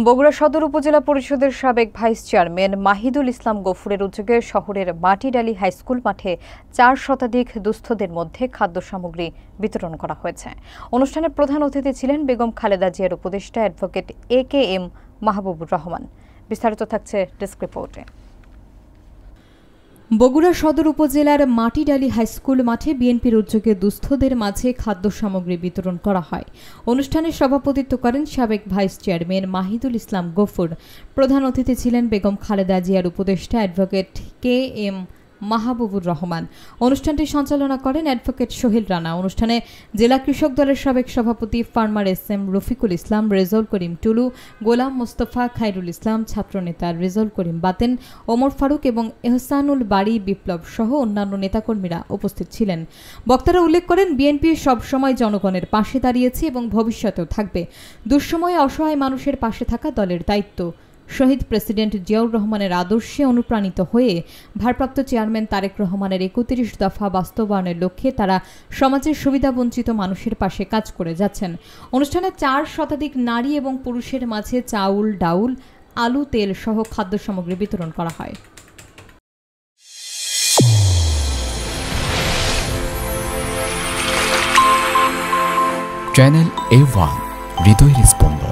বগুড়া সদর উপজেলা পরিষদের সাবেক ভাইস চেয়ারম্যান মাহিদুল ইসলাম গফুরের উদ্যোগে শহরের মাটিডালি হাইস্কুল মাঠে ৪ শতাধিক দুস্থদের মধ্যে খাদ্য সামগ্রী বিতরণ করা হয়েছে। অনুষ্ঠানে প্রধান অতিথি ছিলেন বেগম খালেদা জিয়ার উপদেষ্টা অ্যাডভোকেট AKM মাহবুবুর রহমান। বিস্তারিত থাকছে ডেস্ক রিপোর্টে। বগুড়া সদর উপজেলার মাটিডালি হাইস্কুল মাঠে বিএনপির উদ্যোগে দুস্থদের মাঝে খাদ্য সামগ্রী বিতরণ করা হয়। অনুষ্ঠানে সভাপতিত্ব করেন সাবেক ভাইস চেয়ারম্যান মাহিদুল ইসলাম গফুর। প্রধান অতিথি ছিলেন বেগম খালেদা জিয়ার উপদেষ্টা অ্যাডভোকেট KM মাহবুবুর রহমান। অনুষ্ঠানটি সঞ্চালনা করেন অ্যাডভোকেট সোহেল রানা। অনুষ্ঠানে জেলা কৃষক দলের সাবেক সভাপতি ফার্মার SM রফিকুল ইসলাম, রেজাউল করিম টুলু, গোলাম মোস্তফা, খায়রুল ইসলাম, ছাত্রনেতা রেজাউল করিম বাতেন, ওমর ফারুক এবং এহসানুল বাড়ি বিপ্লব সহ অন্যান্য নেতাকর্মীরা উপস্থিত ছিলেন। বক্তারা উল্লেখ করেন, বিএনপি সবসময় জনগণের পাশে দাঁড়িয়েছে এবং ভবিষ্যতেও থাকবে। দুঃসময়ে অসহায় মানুষের পাশে থাকা দলের দায়িত্ব। শহীদ প্রেসিডেন্ট জিয়াউর রহমানের আদর্শে অনুপ্রাণিত হয়ে ভারপ্রাপ্ত চেয়ারম্যান তারেক রহমানের ৩১ দফা বাস্তবায়নের লক্ষ্যে তারা সমাজের সুবিধাবঞ্চিত মানুষের পাশে কাজ করে যাচ্ছেন। অনুষ্ঠানে ৪ শতাধিক নারী এবং পুরুষের মাঝে চাউল, ডাউল, আলু, তেল সহ খাদ্য সামগ্রী বিতরণ করা হয়। চ্যানেল A1 হৃদয়ের স্পন্দন।